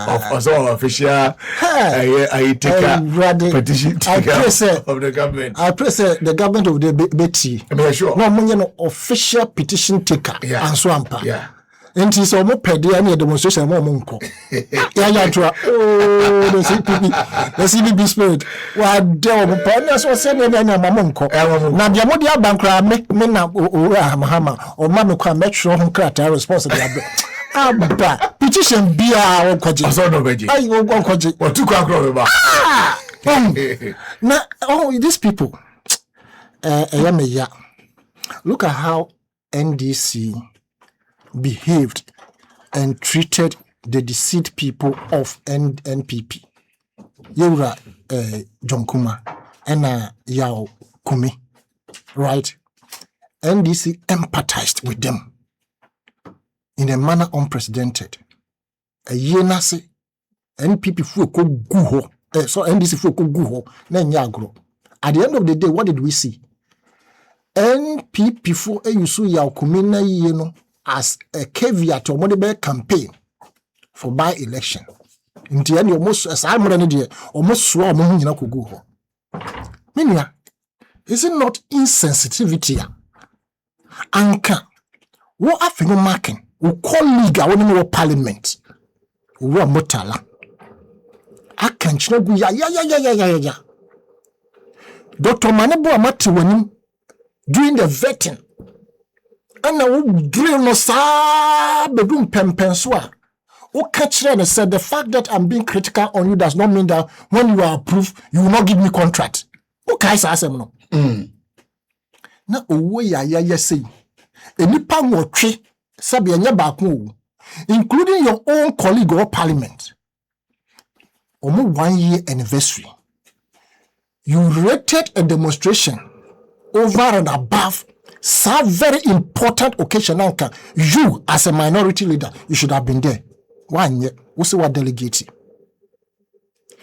of official I take a petition of the government. I press the government of the Betty. I'm sure. No official petition taker and swamper. Yeah. And he's almost pedia any demonstration more monko. The CBB spirit. What devil partners was sending any mamonko. Now the Modia Bankra make me now Mahama or Mamma make sure home crater responsible. Abba petition be our kwaji. So no veggie. I will go kwaji. Or two crocodile. Now these people look at how NDC behaved and treated the deceased people of NPP. Yura John Kuma and Yao Kumi, right? NDC empathized with them in a manner unprecedented. A year nasi NPP fuko guho, so NDC fuko guho, then yagro. At the end of the day, what did we see? NPP for a yusu Yao Kumi na yeno as a caveat to a campaign for by-election. In the end, almost as I'm running almost swore among you go. Meaning, is it not insensitivity? Anka, what Afenyo-Markin, who call league, I want to know parliament, who are motala. I can't know, yeah. Dr. Manebo Amati winning during the vetting. And now drill no sa bedroom pempenswa. O catch and said the fact that I'm being critical on you does not mean that when you are approved, you will not give me contract. Okay, no. Na owo ya say. Enipa nwotwe sabe anya baako, including your own colleague or parliament. Omo 1 year anniversary. You rated a demonstration over and above some very important occasion. You, as a minority leader, you should have been there. 1 year, what's what delegate?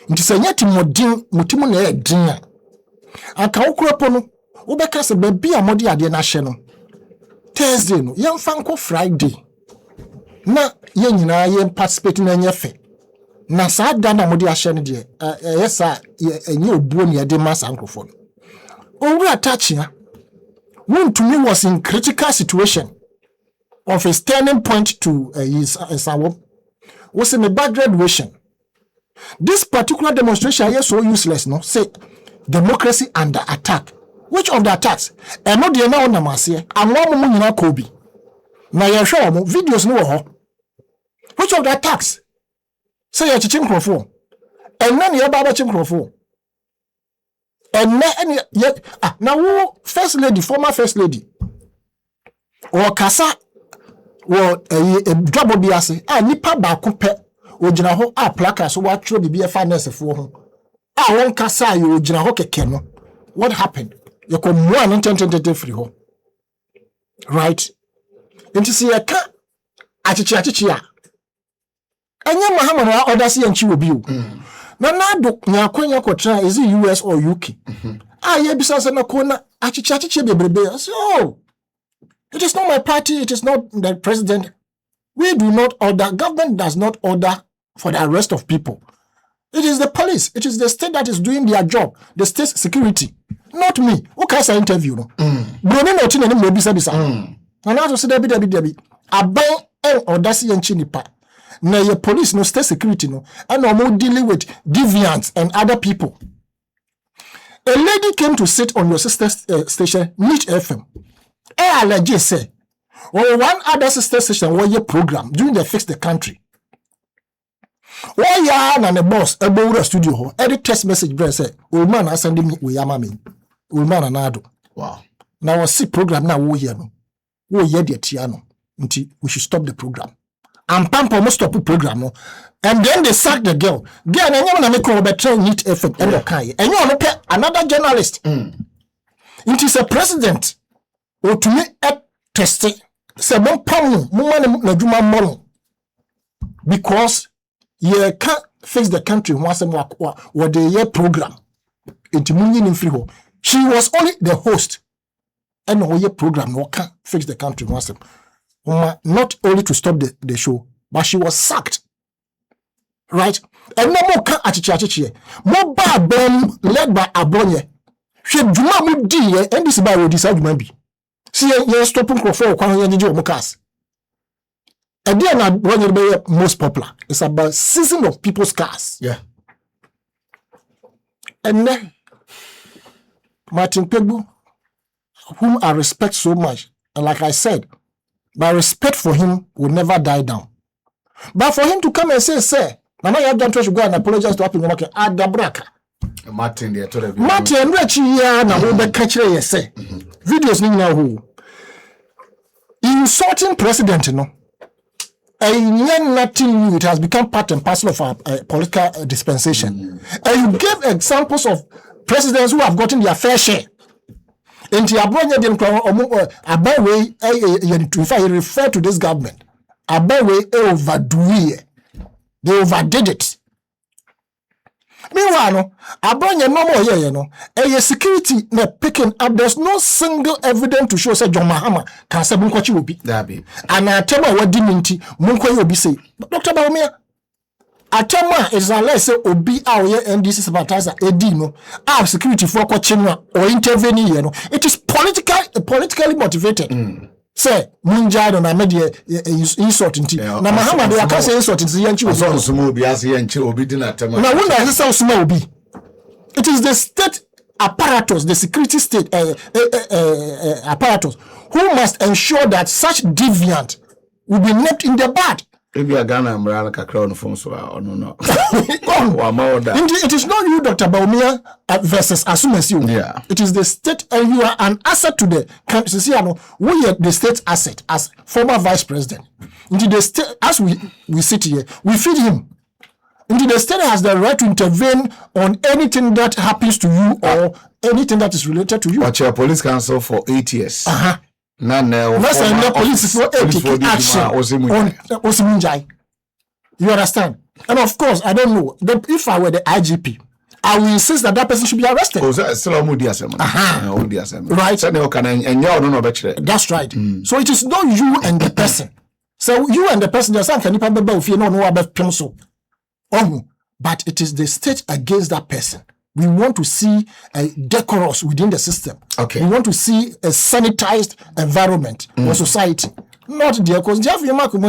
It is a yet mutimu na dinner. And Kaukropono, Ubecas baby a modi at the national Thursday, no, young Fanko Friday. Na yen participating in your fe. Na sad dana modi ashen dear, yes, sir, a new bony at the mass microphone. Oh, we are touching. One to me was in critical situation of his turning point to his was in a bad graduation. This particular demonstration is so useless, no? Say democracy under attack. Which of the attacks? And not the now namase. And one moment na Kobe. Now you show videos no. Which of the attacks? Say you're teaching Crawford. And then you're Baba Crawford. And yet, now first lady, former first lady, or Kasa, or a job of Biase, nipa ba coupe, or Jinaho, placas, so what should be a finance for him. Won't Kasa, you Jinaho Keno. What happened? You come 1 right? And to see a cat, Achichia. And your Mahamana, or does he and she will be you? Nanado nyakwenya kotra is it US or UK? Ye bisasa na kona achichachiche bebrebe. So it is not my party, it is not the president. We do not order, government does not order for the arrest of people. It is the police, it is the state that is doing their job, the state security. Not me. Okay, I interview no. Brone no tin any bisa bisa. Na na so say debi. Aban odasi enchi nipa. Na your police no state security no and no dealing with deviants and other people. A lady came to sit on your sister station, Niche FM. Allergy say, or one other sister station where your program during the Fix the Country. Why ya and the boss a studio ho edit text message brand say, old man are sending me we yamami. Old man anado. Wow. Now I see program now wo here no. Wo here the tiano. Until we should stop the program. And Pampa must stop the program, no? And then they sacked the girl. Girl, and you make a better neat effect. And you want to another journalist. It is a president. Or to me, a testing. Say, one pound, woman, because you can't fix the country once and what the year program. Into moving in free home. She was only the host. And no year program, no can't fix the country once. Not only to stop the show, but she was sacked. right? And no more can achiche. More bad bomb led by Abonye. She Juma Mudi, and this by what this argument be. See, you're stopping for one year in cars. And then I want to be most popular. It's about season of people's cars. Yeah. And then Martin Pegbu, whom I respect so much, and like I said, my respect for him will never die down. But for him to come and say, Mama, you have done to go and apologize to Afenyo-Markin, Adabraka. Martin, they told you. Martin, now we be catch you say. Videos now who insulting president, nothing new. It has become part and parcel of our political dispensation. And you gave examples of presidents who have gotten their fair share. And you refer to this government. They overdid it. Meanwhile, a security picking up. There's no single evidence to show say John Mahama can say Munkwachi will be. And I tell you what diminity Munkwachi will be say. Dr. Baumia, I tell you it's unless say Obi our NDC sympathizer Edino have security for Kwachina or intervening. It is politically motivated. Say Munjado na media insult inti. Na Mahama they can say insult inti yanchi was on some Obi as yanchi Obi didn't tell me. Now when I say small Obi, it is the state apparatus, the security state apparatus, who must ensure that such deviant will be nipped in the bud. If you are Ghana, Morale Kakra phone so or no. It is not you, Dr. Baumia, versus as you. Yeah. It is the state, and you are an asset to the country. We are the state asset as former vice president. Into the state, as we sit here, we feed him. Into the state has the right to intervene on anything that happens to you or anything that is related to you. But your police council for 8 years. That's the police for taking action on Osimunjai. You understand? And of course, I don't know. If I were the IGP, I will insist that person should be arrested. Right? That's right. So it is not you and the person. So you and the person, there's something you can if you don't know about pencil. But it is the state against that person. We want to see a decorous within the system. Okay. We want to see a sanitized environment for society. Not there, because the Afenyo-Markin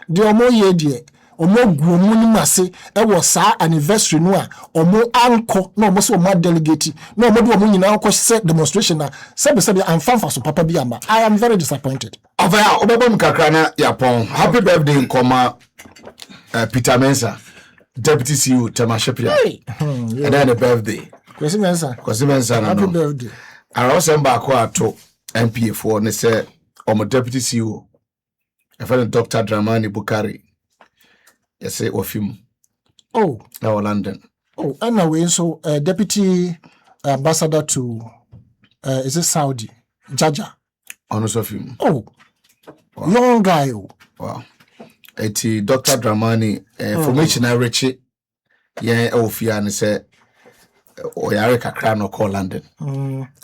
the omo ye there, omo guomuni mase, was sa anniversary noa, omo anko, no omo so mad delegate, no omo do omo nyina anko set demonstration na, sebi I'm fan for so papa biamba. I am very disappointed. Avaya, obabam kakrana yapon. Happy birthday in Koma, Peter Mensah. Deputy CEO Tamashapia. Hey. And then a birthday. Kwesi Mensah. Happy birthday. I also back to MPA for and say I'm deputy CEO. I found Dr. Dramani Bukari. I say of him. Oh. Now London. Oh, anyway, so deputy ambassador to is it Saudi? Jaja. Honors of him. Oh. Wow. Young guy. Wow. Eti Dr. Dramani information Richie yeah ofia and say oyare kakra no call London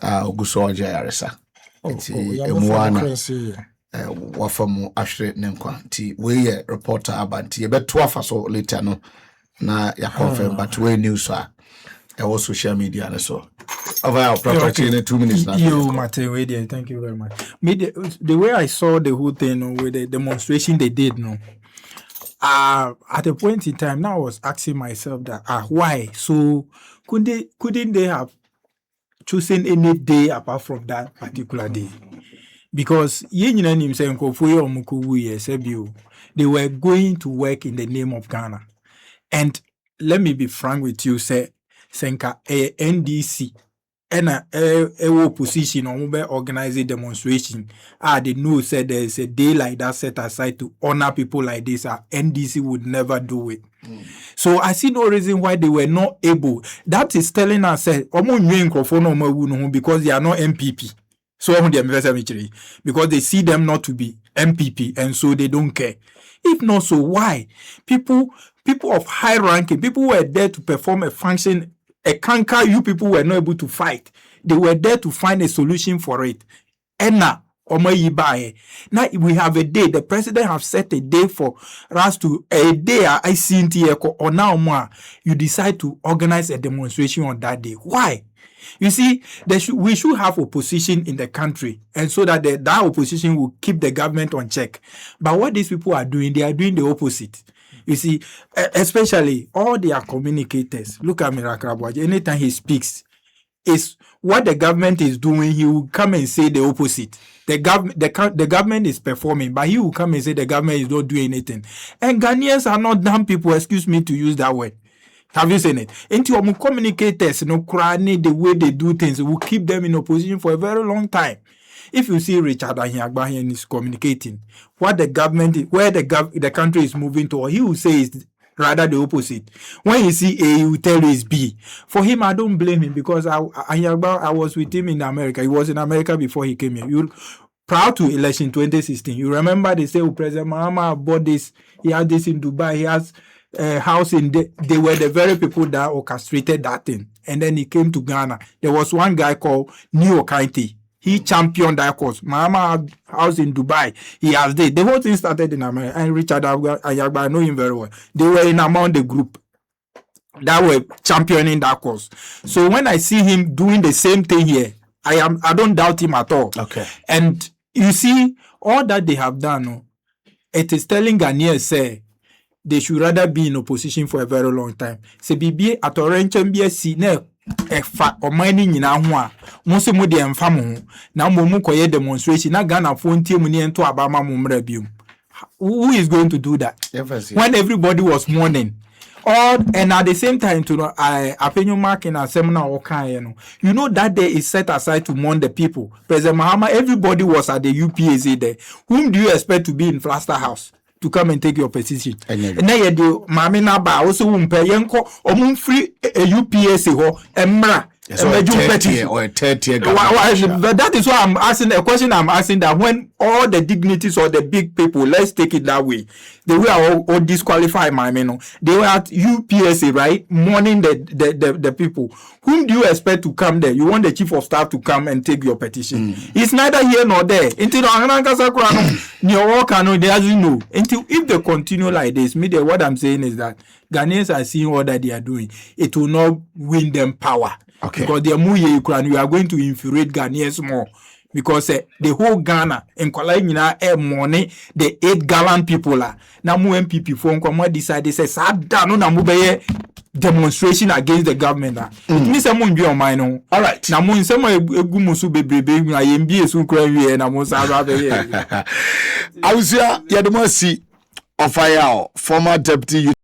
oguso oja yaresa eti emuana wafamu ahwe nenkwa ti we reporter abanti ebeto afa so later no na ya confirm but we news was social media and so over our property in 2 minutes now. You Martin, thank you very much. The way I saw the whole thing with the demonstration they did at a point in time now I was asking myself that why? So couldn't they have chosen any day apart from that particular day? Because they were going to work in the name of Ghana. And let me be frank with you, say Senka NDC and a position on organizing demonstration. They know said there is a day like that set aside to honor people like this. NDC would never do it. So I see no reason why they were not able. That is telling us because they are not MPP. So because they see them not to be MPP and so they don't care. If not so, why? People of high ranking, people were there to perform a function, a canker you people were not able to fight. They were there to find a solution for it. And now, Now we have a day. The president have set a day for us to a day. I see or now more. You decide to organize a demonstration on that day. Why? You see, we should have opposition in the country, and so that that opposition will keep the government on check. But what these people are doing, they are doing the opposite. You see, especially all their communicators. Look at Miracle. Anytime he speaks, is what the government is doing, he will come and say the opposite. The government is performing, but he will come and say the government is not doing anything. And Ghanaians are not dumb people, excuse me to use that word. Have you seen it? Into our communicators, the way they do things will keep them in opposition for a very long time. If you see Richard Ahiagbahian is communicating, what the government, where the country is moving to, he will say is rather the opposite. When you see A, he will tell you it's B. For him, I don't blame him because I was with him in America. He was in America before he came here. Prior to election 2016, you remember they say, President Mahama bought this, he had this in Dubai, he has house in they were the very people that orchestrated that thing. And then he came to Ghana. There was one guy called Neo Kainte. He championed that cause. Mama house in Dubai. He has this. The whole thing started in America. And Richard Ayagba, I know him very well. They were in among the group that were championing that cause. So when I see him doing the same thing here, I don't doubt him at all. Okay. And you see, all that they have done, it is telling Ghanaians, say, they should rather be in opposition for a very long time. Se bibi atorenchen bi asi na efa omani nyina ho a mo se mo de emfa mo ho na mo mu koye demonstration na Ghana fo ntie mu ne ento abama mo mra biom. Who is going to do that? Yes, when everybody was mourning? And at the same time, to Afenyo-Markin and seminar you know that day is set aside to mourn the people. President Mahama, everybody was at the UPAZ there. Whom do you expect to be in Flaster House to come and take your position? Na ye do mami na ba also wumpe yenko omun free UPAC ho emra or a third tier government. That is why I'm asking the question. I'm asking that when all the dignities or the big people, let's take it that way, they were all disqualified, they were at UPSA, right, mourning the people. Whom do you expect to come there? You want the chief of staff to come and take your petition. It's neither here nor there. Until if they continue like this, what I'm saying is that Ghanaians are seeing all that they are doing. It will not win them power. Okay. Because they are more Ukraine, we are going to infuriate Ghanaians more. Because the whole Ghana and Kwala money, the 8 gallant people are now more MPP from Kwama decided say no na mubeye demonstration against the government. It means someone be on mine. All right. Now mo nsema egumusu bebrebe na yembi esu kra wie na mo sa ba be. Awusia yademo si of fire former deputy